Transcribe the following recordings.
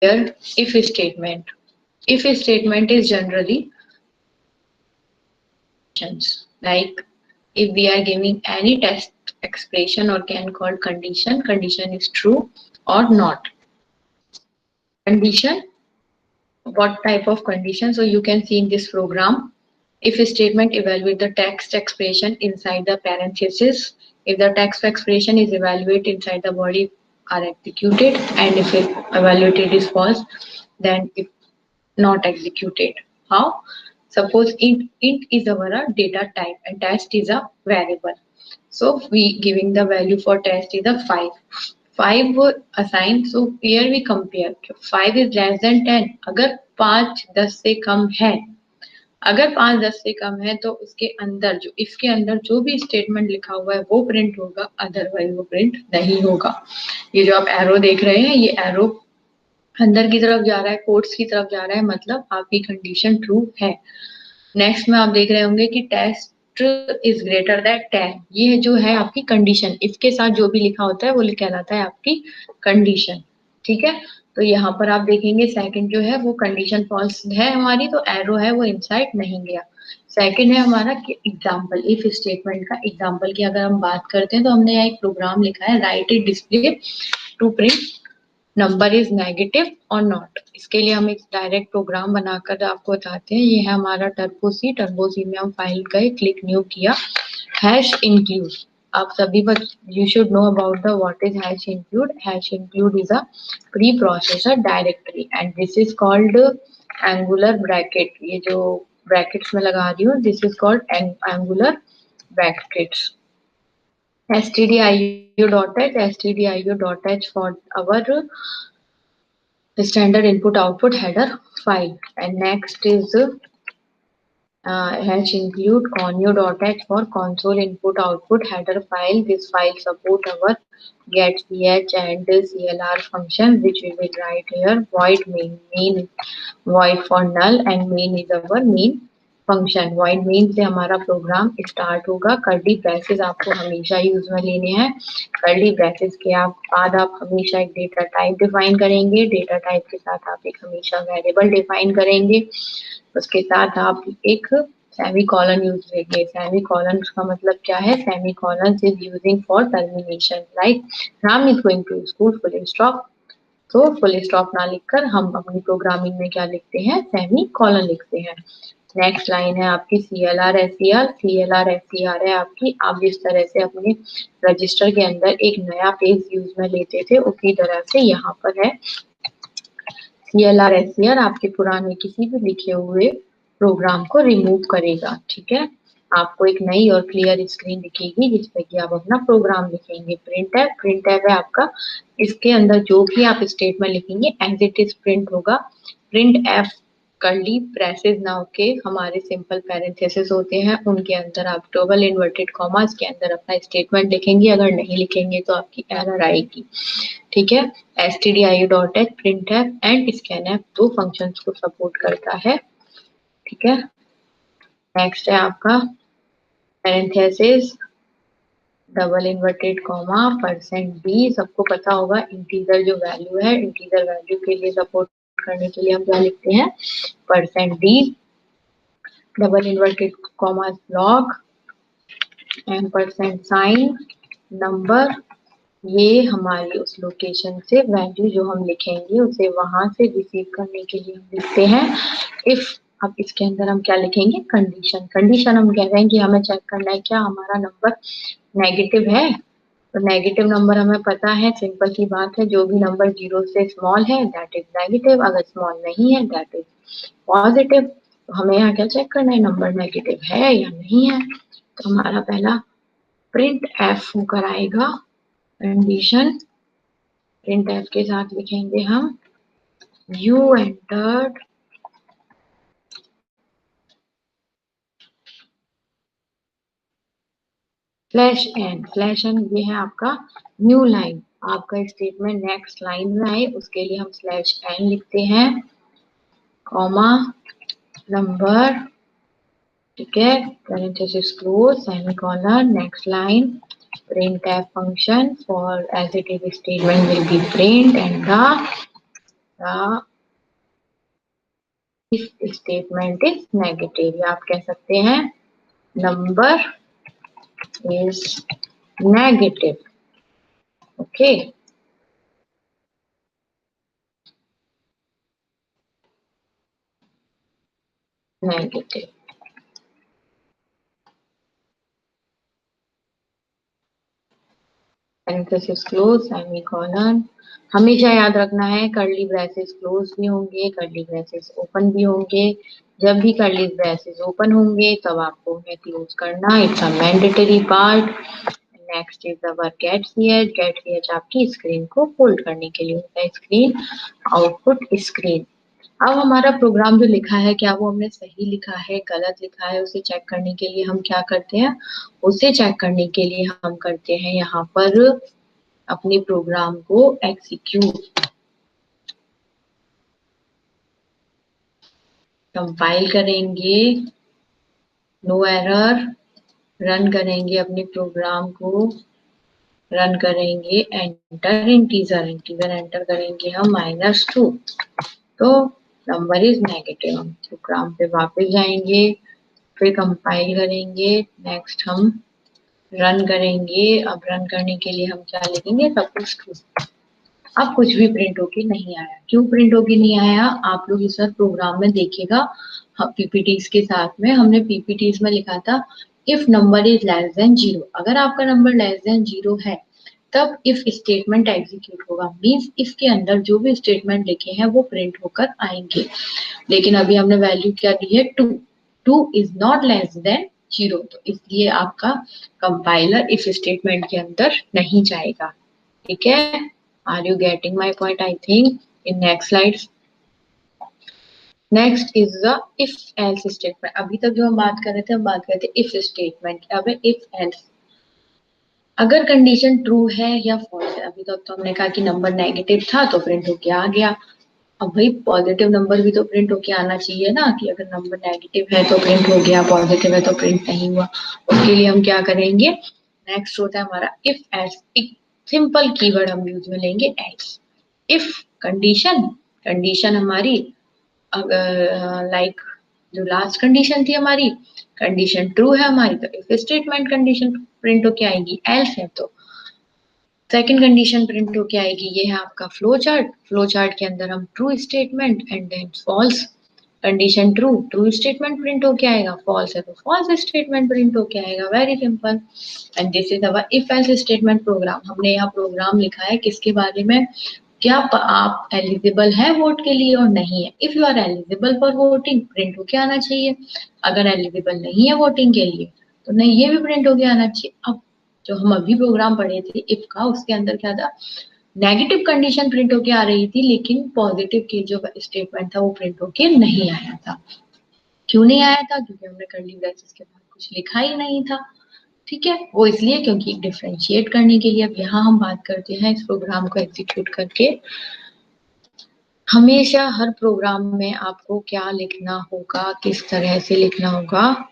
Here, if statement. If statement is generally like if we are giving any test expression or can call condition, condition is true or not. Condition, what type of condition? So you can see in this program, if a statement evaluate the text expression inside the parenthesis, if the text expression is evaluated inside the body are executed, and if it evaluated is false, then it not executed. How? Suppose int is our data type and test is a variable. So we giving the value for test is a 5. 5 assigned. So here we compare. 5 is less than 10. अगर 5 10 से कम है, अगर 5 10 से कम है तो उसके अंदर जो इसके अंदर जो भी स्टेटमेंट लिखा हुआ है वो प्रिंट होगा, अदरवाइज वो प्रिंट नहीं होगा। ये जो आप एरो देख रहे हैं, ये एरो अंदर की तरफ जा रहा है, कोड्स की तरफ जा रहा है, मतलब आपकी कंडीशन ट्रू है। नेक्स्ट में आप देख रहे होंगे कि टेस्ट इज ग्रेटर दैन 10, ये जो है आपकी कंडीशन, इसके साथ जो भी लिखा होता है वो कहलाता है आपकी कंडीशन। ठीक है, तो यहाँ पर आप देखेंगे सेकंड जो है वो कंडीशन फॉल्स है हमारी, तो एरो है वो इनसाइड नहीं गया। सेकंड है हमारा एग्जाम्पल, इफ स्टेटमेंट का एग्जाम्पल की अगर हम बात करते हैं तो हमने यहाँ एक प्रोग्राम लिखा है, write it display to print number is negative और नॉट। इसके लिए हम एक डायरेक्ट प्रोग्राम बनाकर आपको बताते हैं। ये है हमारा टर्बो सी में हम फाइल गए, क्लिक न्यू किया, हैश इंक्लूड। आप सभी you should know about the what is hash include. Hash include is a pre processor directory and this is called angular bracket. ये जो ब्रैकेट्स में लगा रही हूँ, this is called angular brackets. stdio.h for our standard input output header file, and next is hash include conio.h for console input output header file. This file support our get ch and clr functions, which we will write here. Void main void for null, and main is our main function. void main से हमारा programme start होगा। Curly braces आपको हमेशा use में लेने हैं। Curly braces के बाद आप हमेशा एक डेटा टाइप डिफाइन करेंगे। डेटा टाइप के साथ आप एक हमेशा वेरिएबल डिफाइन करेंगे। उसके साथ आप एक सेमी कॉलन यूज करेंगे। सेमी कॉलन का मतलब क्या है? Semi colon is using for termination, like Ram is going to school, full stop. तो फुल स्टॉप ना लिखकर हम अपनी प्रोग्रामिंग में क्या लिखते हैं? सेमी कॉलन लिखते हैं। नेक्स्ट लाइन है आपकी CLR SCR। CLR SCR है आपकी, आप जिस तरह से अपने रजिस्टर के अंदर एक नया पेज यूज में लेते थे उसी तरह से यहाँ पर है CLR SCR, आपके पुराने किसी भी लिखे हुए प्रोग्राम को रिमूव करेगा। ठीक है, आपको एक नई और क्लियर स्क्रीन दिखेगी जिसपे कि आप अपना प्रोग्राम लिखेंगे। प्रिंट है आपका, इसके अंदर जो भी आप स्टेटमेंट लिखेंगे एज इट इज प्रिंट होगा। Print F curly braces now के हमारे सिंपल पैरेंथेसिस होते हैं, उनके अंदर आप डबल इन्वर्टेड कॉमास के अंदर अपना स्टेटमेंट लिखेंगे। अगर नहीं लिखेंगे तो आपकी एरर आएगी। ठीक है, stdio.h printf एंड scanf दो फंक्शंस को सपोर्ट करता है। ठीक है, नेक्स्ट है आपका parenthesis double inverted comma %d। सबको पता होगा इंटीजर जो वैल्यू है, इंटीजर वैल्यू के लिए सपोर्ट करने के लिए हम क्या लिखते हैं? %d double inverted comma log and %sign number. ये हमारी उस लोकेशन से वैल्यू जो हम लिखेंगे उसे वहां से रिसीव करने के लिए हम लिखते हैं इफ। अब इसके अंदर हम क्या लिखेंगे? कंडीशन। कंडीशन हम कह रहे हैं कि हमें चेक करना है क्या हमारा नंबर नेगेटिव है। तो नेगेटिव नंबर हमें पता है, सिंपल सी बात है, जो भी नंबर 0 से स्मॉल है दैट इज नेगेटिव, अगर स्मॉल नहीं है दैट इज पॉजिटिव। तो हमें यहाँ क्या चेक करना है? नंबर नेगेटिव है या नहीं है। तो हमारा पहला प्रिंट एफ होकर आएगा कंडीशन। प्रिंट एफ के साथ लिखेंगे हम यू एंटर्ड /n। ये है आपका न्यू लाइन। आपका स्टेटमेंट नेक्स्ट लाइन में आए उसके लिए हम /n लिखते हैं, कॉमा नंबर। ठीक है, parenthesis close, semicolon, next line printf function for as it is statement will be print and the the if statement is negative, या आप कह सकते हैं number is negative. Okay, negative. Parenthesis close, semicolon. हमेशा याद रखना है कर्ली ब्रेसेस क्लोज भी होंगे, कर्ली ब्रेसेस ओपन भी होंगे। जब भी कर्ली ब्रेसेस ओपन होंगे तब आपको उन्हें क्लोज करना, it's a mandatory part. Next is our गेट सीएच। गेट सीएच आपकी स्क्रीन को होल्ड करने के लिए होता है, स्क्रीन आउटपुट स्क्रीन। अब हमारा प्रोग्राम जो लिखा है, क्या वो हमने सही लिखा है, गलत लिखा है, उसे चेक करने के लिए हम क्या करते हैं, उसे चेक करने के लिए हम करते हैं यहाँ पर अपने प्रोग्राम को एग्जीक्यूट। कंपाइल करेंगे, नो एरर, रन करेंगे अपने प्रोग्राम को, रन करेंगे, एंटर इंटीजर, इंटीजर एंटर करेंगे हम -2, तो नंबर इज नेगेटिव। हम प्रोग्राम पे वापस जाएंगे, फिर कंपाइल करेंगे, नेक्स्ट हम रन करेंगे। अब रन करने के लिए हम क्या लिखेंगे, सपोज टू। अब कुछ भी प्रिंट होके नहीं आया, क्यों प्रिंट होके नहीं आया, आप लोग इस बार प्रोग्राम में देखिएगा। पीपीटीज के साथ में हमने पीपीटीज में लिखा था if number is less than 0। अगर आपका नंबर लेस देन 0 है तब इफ स्टेटमेंट एग्जीक्यूट होगा, मींस इफ के अंदर जो भी स्टेटमेंट लिखे हैं वो प्रिंट होकर आएंगे। लेकिन अभी हमने वैल्यू क्या दी है, 2। 2 इज नॉट लेस देन 0, तो इसलिए आपका कंपाइलर इफ स्टेटमेंट के अंदर नहीं जाएगा। ठीक है, are you getting my point? I think in next slides. Next is the if else statement. अभी तक जो हम बात कर रहे थे, हम बात कर रहे थे इफ स्टेटमेंट। अब है इफ एल्स। अगर कंडीशन ट्रू है या फॉल्स है, अभी तक तो हमने कहा कि नंबर नेगेटिव था तो प्रिंट होके आ गया। अब भाई पॉजिटिव नंबर भी तो प्रिंट होके आना चाहिए ना, कि अगर नंबर नेगेटिव है तो प्रिंट हो गया, पॉजिटिव है तो प्रिंट नहीं हुआ। उसके लिए हम क्या करेंगे, नेक्स्ट होता है हमारा इफ एल्स। एक सिंपल कीवर्ड हम यूज में लेंगे, एल्स। इफ कंडीशन, कंडीशन हमारी अगर लाइक जो लास्ट कंडीशन थी हमारी, कंडीशन ट्रू है हमारी, तो इफ स्टेटमेंट कंडीशन प्रिंट होके आएगी। एल्स है तो सेकंड कंडीशन प्रिंट होके आएगी। ये है आपका फ्लो चार्ट। फ्लो चार्ट के अंदर हम true statement and then false. Condition true, true statement print होके आएगा, फॉल्स है तो फॉल्स स्टेटमेंट प्रिंट होके आएगा। Very simple. And this is our if else statement program. हमने यहाँ प्रोग्राम लिखा है किसके बारे में, क्या आप एलिजिबल है वोट के लिए और नहीं है। If you are eligible for voting, print होके आना चाहिए। अगर एलिजिबल नहीं है वोटिंग के लिए तो नहीं, ये भी प्रिंट होके आना चाहिए। अब जो हम अभी प्रोग्राम पढ़े थे इफ का, उसके अंदर क्या था, नेगेटिव कंडीशन प्रिंट होके आ रही थी, लेकिन पॉजिटिव की जो स्टेटमेंट था वो प्रिंट होके नहीं आया था। क्यों नहीं आया था, क्योंकि हमने कर्ली ब्रैकेट्स के बाद कुछ लिखा ही नहीं था। ठीक है, वो इसलिए क्योंकि डिफरेंशिएट करने के लिए। अब यहाँ हम बात करते हैं इस प्रोग्राम को एग्जीक्यूट करके। हमेशा हर प्रोग्राम में आपको क्या लिखना होगा, किस तरह से लिखना होगा,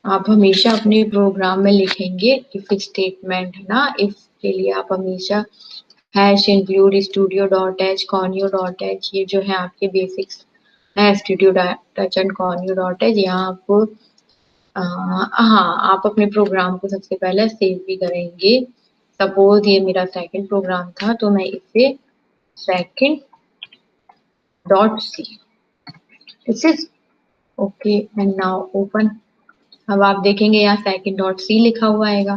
आप हमेशा अपने प्रोग्राम में लिखेंगे इफ स्टेटमेंट है ना। इफ के लिए आप हमेशा hash include studio dot h, conio dot h, ये जो है आपके बेसिक्स है, studio touch and conio dot h. यहाँ आपको हाँ, आप अपने प्रोग्राम को सबसे पहले सेव भी करेंगे। सपोज ये मेरा सेकंड प्रोग्राम था तो मैं इसे second dot C, this is okay. And now open. अब आप देखेंगे यहाँ सेकंड डॉट सी लिखा हुआ आएगा।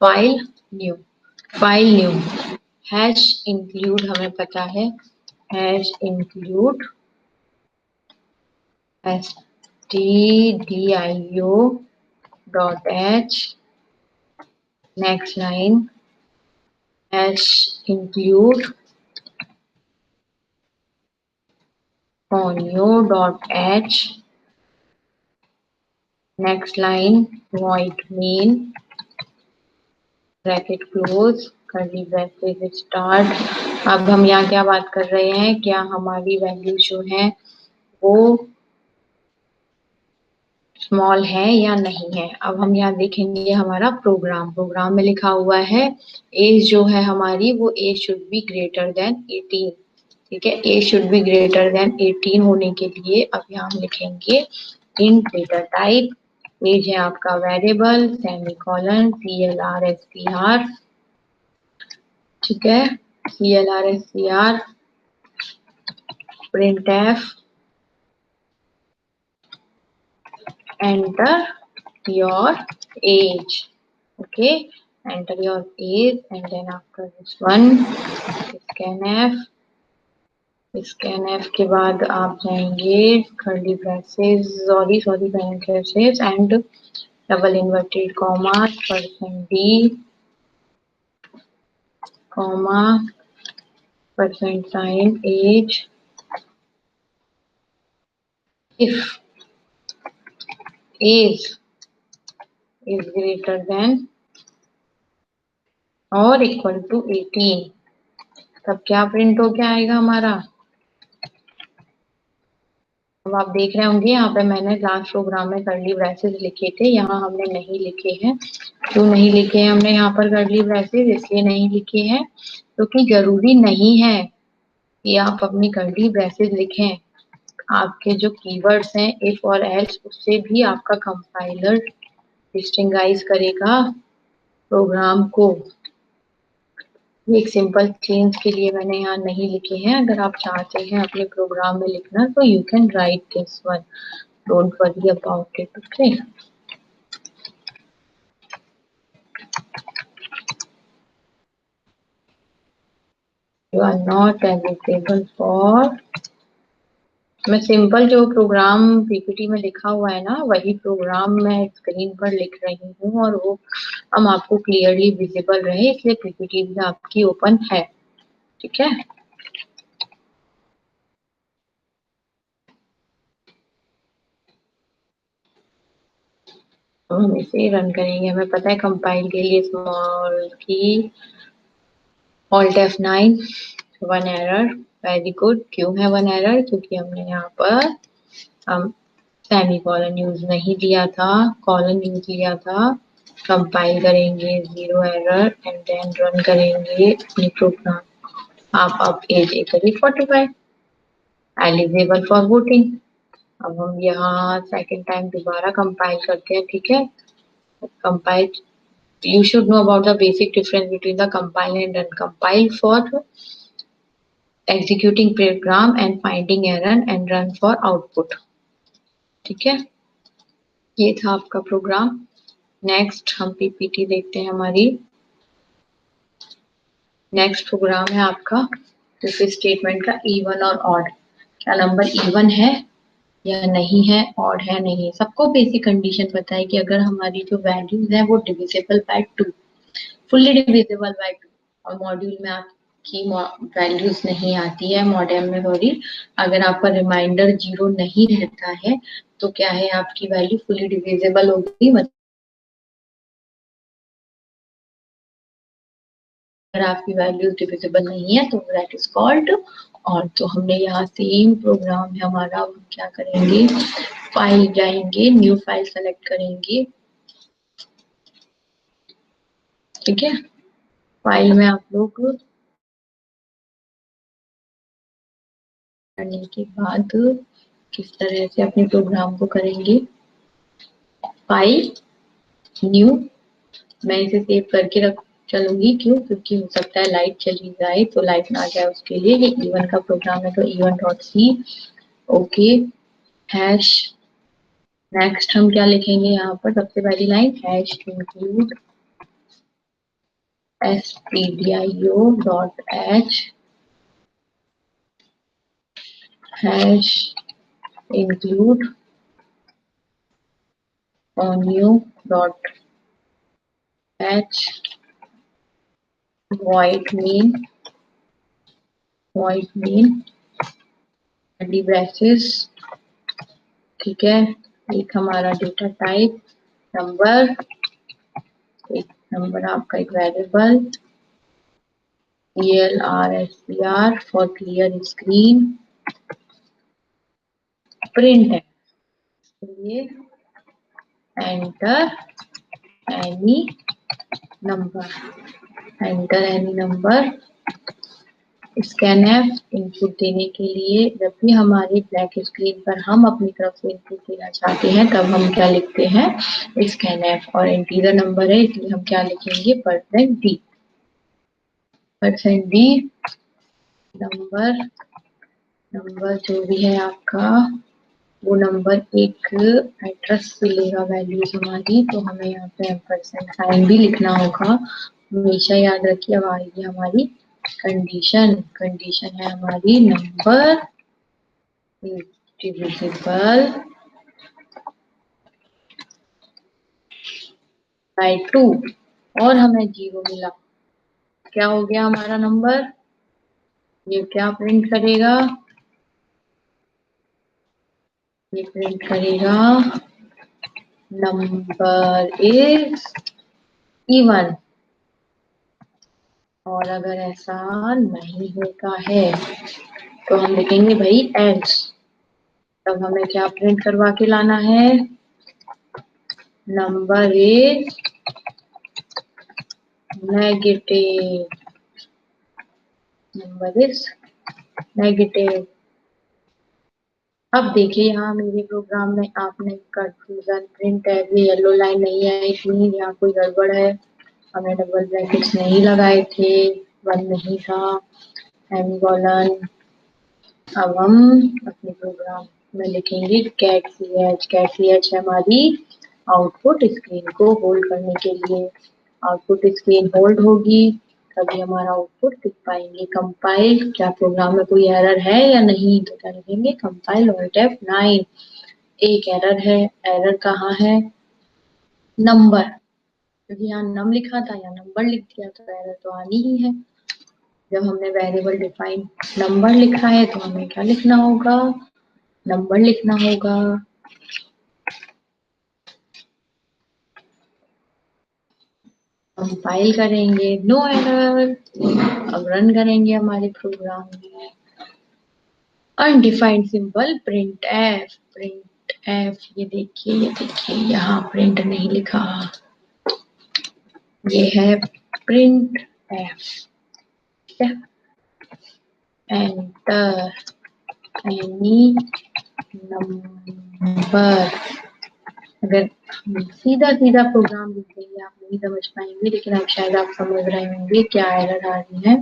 File new, file new, hash include हमें पता है, hash include stdio dot h, next line hash include conio dot h, next line void main bracket close curly bracket start. अब हम यहाँ क्या बात कर रहे हैं, क्या हमारी वैल्यू जो है वो स्मॉल है या नहीं है। अब हम यहाँ देखेंगे हमारा प्रोग्राम में लिखा हुआ है एज जो है हमारी वो age should be greater than 18। ठीक है, age should be greater than 18 होने के लिए अब यहाँ हम लिखेंगे इन डेटा टाइप एज है आपका वेरिएबल सेमीकोलन CLR STR। ठीक है, CLR STR printf enter your age। okay, enter your age and then after this one scanf के बाद आप जाएंगे curly braces sorry parentheses and double inverted commas %d comma %sign age if age is greater than और equal to 18। तब क्या print हो के आएगा हमारा। अब आप देख रहे होंगे यहाँ पे मैंने लास्ट प्रोग्राम में कर्ली ब्रेसेस लिखे थे, यहाँ हमने नहीं लिखे हैं। क्यों नहीं लिखे हैं हमने यहाँ पर कर्ली ब्रेसेस, इसलिए नहीं लिखे हैं क्योंकि जरूरी नहीं है कि आप अपनी कर्ली ब्रेसेस लिखें। आपके जो कीवर्ड्स हैं इफ और एल्स उससे भी आपका कंपाइलर डिस्टिंगाइज करेगा प्रोग्राम को। एक सिंपल चेंज के लिए मैंने यहाँ नहीं लिखे हैं। अगर आप चाहते हैं अपने प्रोग्राम में लिखना तो you can write this one, don't worry about it. Okay, you are not eligible for. मैं सिंपल जो प्रोग्राम पीपीटी में लिखा हुआ है ना वही प्रोग्राम मैं स्क्रीन पर लिख रही हूँ और वो हम आपको क्लियरली विजिबल रहे इसलिए पीपीटी भी आपकी ओपन है। ठीक है, तो हम इसे रन करेंगे। हमें पता है कंपाइल के लिए स्मॉल की alt F9 one error. Very good. क्यों है वन एरर, क्योंकि हमने यहाँ पर हम सेमी कॉलन यूज नहीं लिया था, कॉलन यूज लिया था। कंपाइल करेंगे 0 एरर एंड देन रन करेंगे अपनी प्रोग्राम। आप अब एज करिए 45, एलिजिबल फॉर वोटिंग। अब हम यहाँ सेकेंड टाइम दोबारा कंपाइल करते हैं। ठीक है, compile, you should know about the basic difference between the compile and uncompile for executing program and finding error and run for output। ठीक है, ये था आपका प्रोग्राम। नेक्स्ट हम पीपीटी देखते हैं हमारी। नेक्स्ट प्रोग्राम है आपका इफ स्टेटमेंट का इवन और ऑड। क्या नंबर इवन है या नहीं है, ऑड है नहीं। सबको बेसिक कंडीशन पता है कि अगर हमारी जो वैल्यूज है वो divisible by 2, fully divisible by 2 और मॉड्यूल में आपकी वैल्यूज नहीं आती है, मॉडेम में सॉरी, अगर आपका रिमाइंडर 0 नहीं रहता है तो क्या है आपकी वैल्यू फुल्ली डिविजिबल होगी। अगर आपकी वैल्यू डिविजिबल नहीं है तो दैट इज कॉल्ड और। तो हमने यहाँ सेम प्रोग्राम है हमारा। हम क्या करेंगे, फाइल जाएंगे, न्यू फाइल सेलेक्ट करेंगे। ठीक है, फाइल में आप लोग करने के बाद किस तरह से अपने प्रोग्राम को करेंगे, फाइल न्यू। मैं इसे सेव करके रख चलूंगी, क्यों, क्योंकि हो सकता है लाइट चली जाए तो लाइट ना जाए उसके लिए। ये इवन का प्रोग्राम है तो इवन.c। Okay, hash. नेक्स्ट हम क्या लिखेंगे यहाँ पर, सबसे पहली line hash include stdio.h hash include new.h void main curly braces। ठीक है, एक हमारा डेटा टाइप नंबर, एक नंबर आपका एक variable CLR for clear screen print है। Enter any number, enter any number. Scanf input देने के लिए जब भी हमारी ब्लैक स्क्रीन पर हम अपनी तरफ से इनपुट देना चाहते हैं तब हम क्या लिखते हैं, स्कैनएफ। और इंटीजर नंबर है इसलिए हम क्या लिखेंगे, %d, %d। नंबर जो भी है आपका वो नंबर एक एड्रेस से लेगा वैल्यूज हमारी, तो हमें यहाँ पे एम्परसेंड साइन भी लिखना होगा। हमेशा याद रखिए अब आएगी हमारी कंडीशन है हमारी नंबर डिविजिबल बाय 2 और हमें 0 मिला। क्या हो गया हमारा नंबर, ये क्या प्रिंट करेगा, ये प्रिंट करेगा नंबर इज इवन। और अगर ऐसा नहीं होता है तो हम लिखेंगे भाई एल्स। तब हमें क्या प्रिंट करवा के लाना है, number is negative, number is negative. अब देखिए यहाँ मेरे प्रोग्राम में आपने कंफ्यूजन प्रिंट है, ये येलो लाइन नहीं है इसलिए यहाँ कोई गड़बड़ है, हमने डबल ब्रैकेट्स नहीं लगाए थे, वन नहीं था, सेमीकोलन। अब हम अपने प्रोग्राम में लिखेंगे कैट सी एच है हमारी आउटपुट स्क्रीन को होल्ड करने के लिए। आउटपुट स्क्रीन होल्ड होगी तभी हमारा आउटपुट दिख पाएंगे। कंपाइल, क्या प्रोग्राम में कोई एरर है या नहीं, तो क्या लिखेंगे, कंपाइल ऑल्ट F9। एक एरर है, एरर कहाँ है, नंबर, क्योंकि यहाँ नम लिखा था या नंबर लिख दिया तो एरर तो आनी ही है। जब हमने वेरिएबल डिफाइन नंबर लिखा है तो हमें क्या लिखना होगा, नंबर लिखना होगा। कंपाइल करेंगे, नो एरर। अब रन करेंगे हमारे प्रोग्राम में, अनडिफाइंड सिंबल प्रिंट एफ, ये देखिए यहाँ प्रिंट नहीं लिखा, ये है print F. Enter any number. अगर सीधा प्रोग्राम लिख देंगे आप नहीं समझ पाएंगे, लेकिन अब शायद आप समझ रहे होंगे क्या एरर आ रही है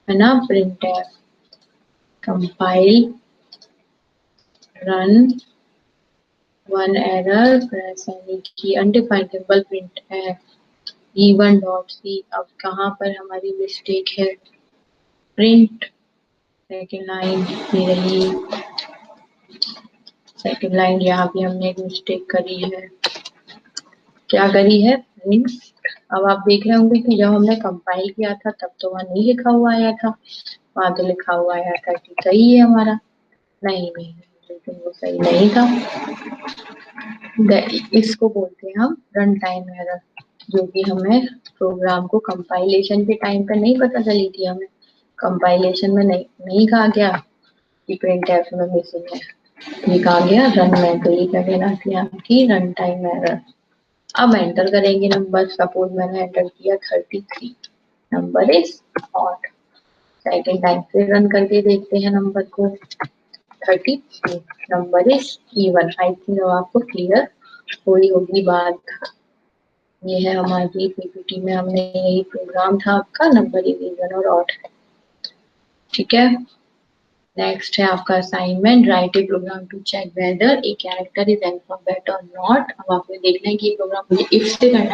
ना, print f, compile, run, one error, press any key, undefined symbol print f, E1 dot C. अब कहाँ पर हमारी मिस्टेक है, प्रिंट सेकेंड लाइन ये रही, सेकेंड लाइन यहाँ भी हमने एक मिस्टेक करी है। क्या करी है, प्रिंट। अब आप देख रहे होंगे कि जब हमने कंपाइल किया था तब तो वहाँ नहीं लिखा हुआ आया था, वहाँ तो लिखा हुआ आया था कि सही है हमारा, नहीं, लेकिन वो सही नहीं था। इसको बोलते हैं हम रन टाइम एरर, जो कि हमें प्रोग्राम को कंपाइलेशन के टाइम पे नहीं पता चली थी, हमें कंपाइलेशन में नहीं कहा गया कि प्रिंट एफ में मिसिंग है, ये कहा गया रन में, तो ये क्या कहलाती है आपकी रन टाइम एरर। अब एंटर करेंगे नंबर, सपोज मैंने एंटर किया 33, number is odd. Second time फिर रन करके देखते हैं नंबर को, 32, number is even. I think अब आपको क्लियर हुई होगी बात। ये है हमारी पीपीटी में, हमने यही प्रोग्राम था आपका, नंबर इज इवन और ऑड, ठीक है। नेक्स्ट है आपका assignment, write a program to check whether a character is alphabet और नॉट। अब आपने देखना है कि ये प्रोग्राम मुझे इफ से करना है।